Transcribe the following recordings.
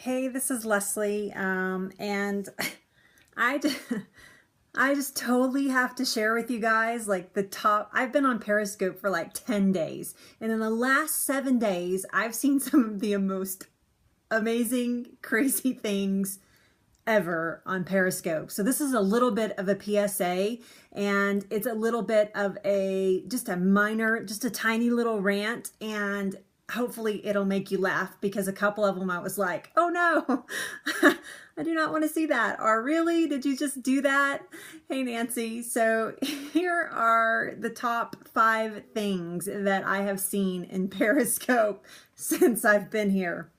Hey, this is Leslie, and I just, I just totally have to share with you guys like the top. I've been on Periscope for like 10 days, and in the last 7 days, I've seen some of the most amazing, crazy things ever on Periscope. So this is a little bit of a PSA, and it's a little bit of just a minor, just a tiny little rant, and hopefully it'll make you laugh, because a couple of them I was like, oh no, I do not want to see that. Or really, did you just do that? Hey Nancy. So here are the top 5 things that I have seen in Periscope since I've been here.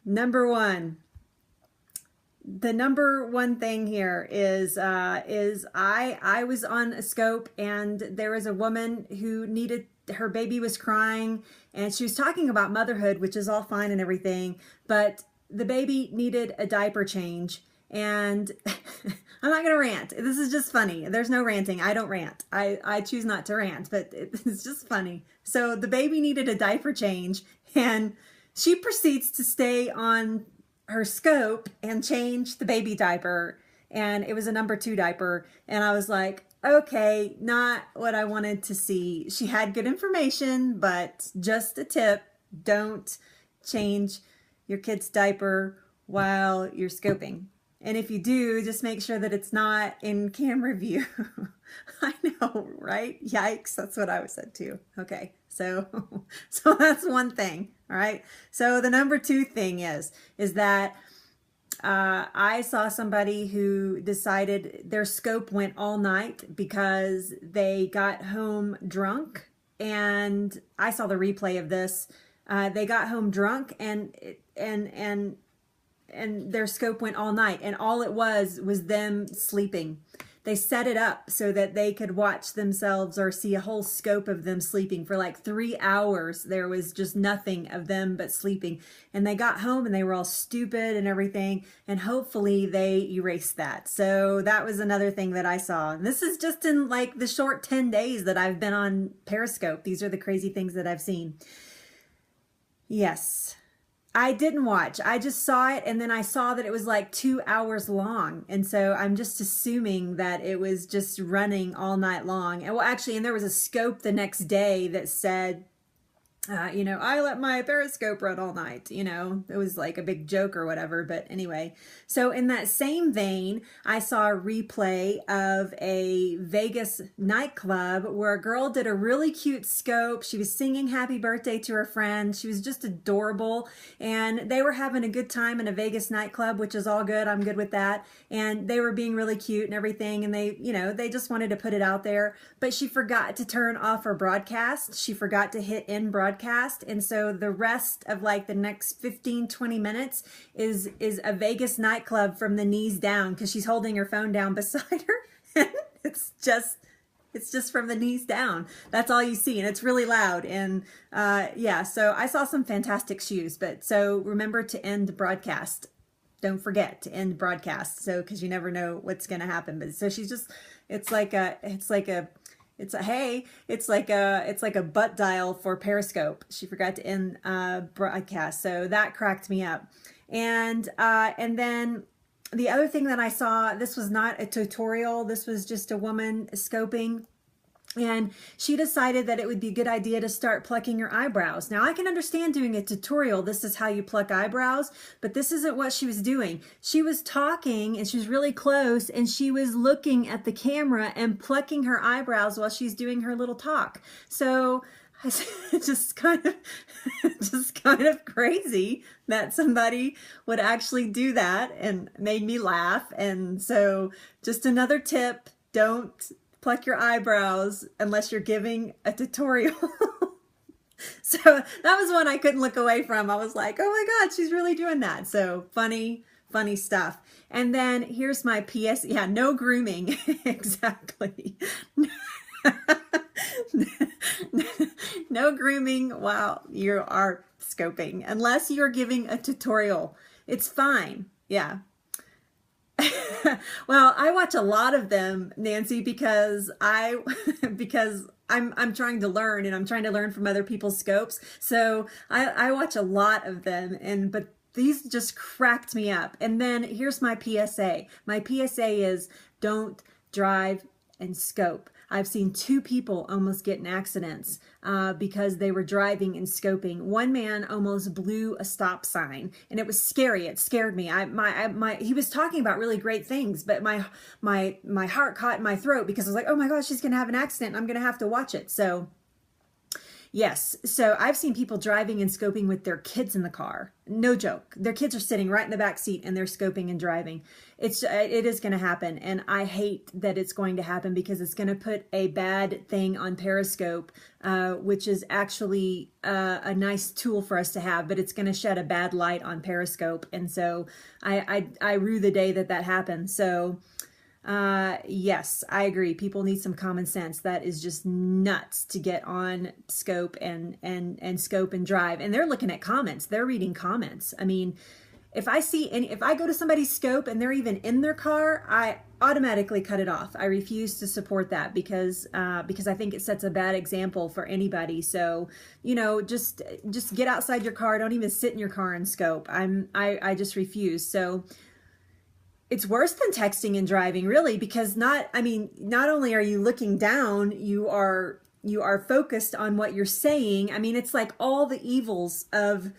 Number 1. The number 1 thing here is I was on a scope, and there was a woman who needed, her baby was crying, and she was talking about motherhood, which is all fine and everything, but the baby needed a diaper change. And I'm not gonna rant. This is just funny. There's no ranting. I don't rant. I choose not to rant, but it's just funny. So the baby needed a diaper change, and she proceeds to stay on her scope and change the baby diaper, and it was a number 2 diaper, and I was like, okay, not what I wanted to see. She had good information, but just a tip: don't change your kid's diaper while you're scoping. And if you do, just make sure that it's not in camera view. I know, right? Yikes, that's what I said too. Okay, so that's one thing, all right? So the number 2 thing is that I saw somebody who decided their scope went all night because they got home drunk, and I saw the replay of this. They got home drunk, and their scope went all night, and all it was them sleeping. They set it up so that they could watch themselves or see a whole scope of them sleeping for like 3 hours. There was just nothing of them but sleeping. And they got home and they were all stupid and everything. And hopefully they erased that. So that was another thing that I saw. And this is just in like the short 10 days that I've been on Periscope. These are the crazy things that I've seen. Yes. I didn't watch. I just saw it, and then I saw that it was like 2 hours long. And so I'm just assuming that it was just running all night long. And well, actually, and there was a scope the next day that said, I let my Periscope run all night. It was like a big joke or whatever. But anyway, so in that same vein, I saw a replay of a Vegas nightclub where a girl did a really cute scope. She was singing happy birthday to her friend. She was just adorable. And they were having a good time in a Vegas nightclub, which is all good. I'm good with that. And they were being really cute and everything. And they just wanted to put it out there. But she forgot to turn off her broadcast. She forgot to hit end broadcast. And so the rest of like the next 15-20 minutes is a Vegas nightclub from the knees down, because she's holding her phone down beside her. And it's just from the knees down. That's all you see, and it's really loud. And yeah, so I saw some fantastic shoes. But so remember to end the broadcast. Don't forget to end broadcast. So, because you never know what's going to happen. But so she's just, it's like a butt dial for Periscope. She forgot to end broadcast, so that cracked me up. And then the other thing that I saw, this was not a tutorial. This was just a woman scoping. And she decided that it would be a good idea to start plucking her eyebrows. Now, I can understand doing a tutorial, this is how you pluck eyebrows, but this isn't what she was doing. She was talking, and she was really close, and she was looking at the camera and plucking her eyebrows while she's doing her little talk. So just kind of crazy that somebody would actually do that, and made me laugh. And so just another tip: don't pluck your eyebrows unless you're giving a tutorial. So that was one I couldn't look away from. I was like, oh my God, she's really doing that. So funny stuff. And then here's my PS. Yeah, no grooming. Exactly. No grooming while you are scoping, unless you're giving a tutorial. It's fine. Yeah. Well, I watch a lot of them, Nancy, because I'm trying to learn, and I'm trying to learn from other people's scopes. So I watch a lot of them, but these just cracked me up. And then here's my PSA. My PSA is don't drive and scope. I've seen 2 people almost get in accidents because they were driving and scoping. One man almost blew a stop sign, and it was scary. It scared me. He was talking about really great things, but my heart caught in my throat because I was like, oh my gosh, she's gonna have an accident. I'm gonna have to watch it. So yes, so I've seen people driving and scoping with their kids in the car. No joke. Their kids are sitting right in the back seat and they're scoping and driving. It is going to happen, and I hate that it's going to happen because it's going to put a bad thing on Periscope, which is actually a nice tool for us to have, but it's going to shed a bad light on Periscope, and so I rue the day that happens. So yes, I agree. People need some common sense. That is just nuts to get on scope and scope and drive. And they're looking at comments. They're reading comments. I mean, if I go to somebody's scope and they're even in their car, I automatically cut it off. I refuse to support that because I think it sets a bad example for anybody. So, you know, just get outside your car. Don't even sit in your car and scope. I just refuse. So it's worse than texting and driving, really, because not only are you looking down, you are focused on what you're saying. I mean, it's like all the evils of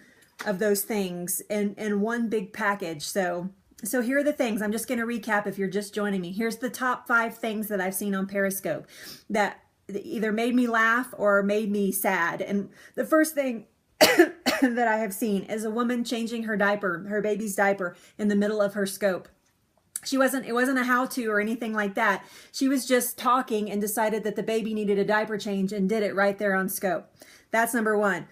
those things in one big package. So here are the things. I'm just going to recap if you're just joining me. Here's the top 5 things that I've seen on Periscope that either made me laugh or made me sad. And the first thing that I have seen is a woman changing her baby's diaper in the middle of her scope. It wasn't a how-to or anything like that. She was just talking and decided that the baby needed a diaper change and did it right there on scope. That's number 1.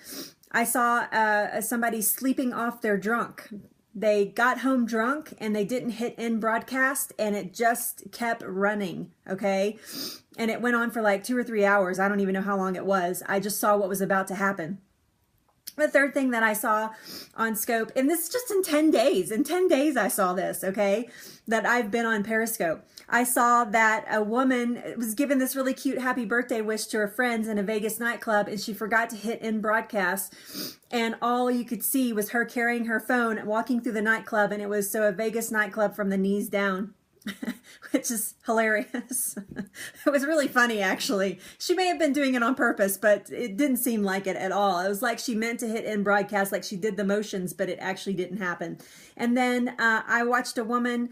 I saw somebody sleeping off their drunk. They got home drunk and they didn't hit end broadcast, and it just kept running, okay? And it went on for like 2 or 3 hours. I don't even know how long it was. I just saw what was about to happen. The third thing that I saw on scope, and this is just in 10 days. In 10 days I saw this, okay, that I've been on Periscope. I saw that a woman was given this really cute happy birthday wish to her friends in a Vegas nightclub, and she forgot to hit end broadcast, and all you could see was her carrying her phone and walking through the nightclub, and it was a Vegas nightclub from the knees down. Which is hilarious. It was really funny, actually. She may have been doing it on purpose, but it didn't seem like it at all. It was like she meant to hit end broadcast, like she did the motions, but it actually didn't happen. And then I watched a woman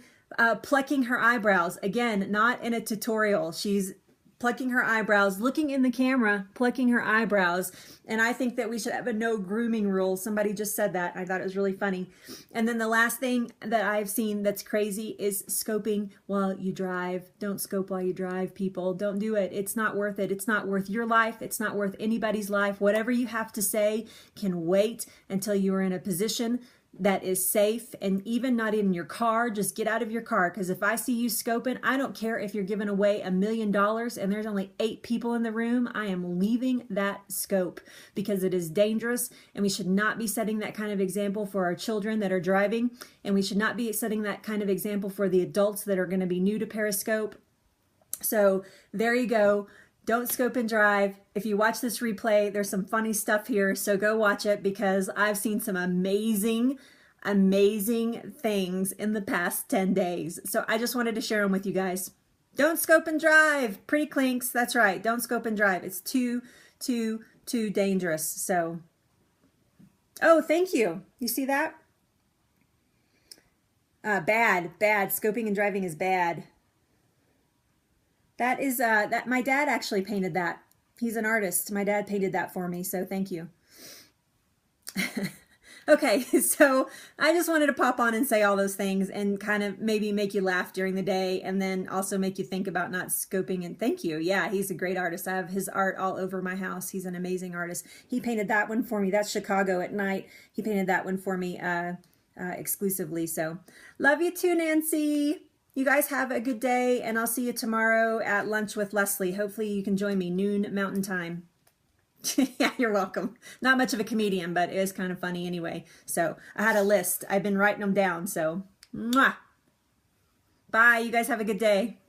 plucking her eyebrows. Again, not in a tutorial. She's plucking her eyebrows, looking in the camera, plucking her eyebrows. And I think that we should have a no grooming rule. Somebody just said that. I thought it was really funny. And then the last thing that I've seen that's crazy is scoping while you drive. Don't scope while you drive, people. Don't do it. It's not worth it. It's not worth your life. It's not worth anybody's life. Whatever you have to say can wait until you are in a position that is safe, and even not in your car. Just get out of your car, because if I see you scoping, I don't care if you're giving away $1 million and there's only 8 people in the room. I am leaving that scope because it is dangerous, and we should not be setting that kind of example for our children that are driving, and we should not be setting that kind of example for the adults that are going to be new to Periscope. So there you go. Don't scope and drive. If you watch this replay, there's some funny stuff here, so go watch it, because I've seen some amazing things in the past 10 days. So I just wanted to share them with you guys. Don't scope and drive. Pretty clinks. That's right. Don't scope and drive. It's too dangerous. So, oh, thank you. You see that? Bad. Scoping and driving is bad. That is, that my dad actually painted that. He's an artist. My dad painted that for me, so thank you. Okay, so I just wanted to pop on and say all those things and kind of maybe make you laugh during the day, and then also make you think about not scoping. And thank you. Yeah, he's a great artist. I have his art all over my house. He's an amazing artist. He painted that one for me. That's Chicago at Night. He painted that one for me exclusively. So love you too, Nancy. You guys have a good day, and I'll see you tomorrow at lunch with Leslie. Hopefully you can join me, noon Mountain Time. Yeah, you're welcome. Not much of a comedian, but it is kind of funny anyway. So I had a list. I've been writing them down. So, mwah. Bye. You guys have a good day.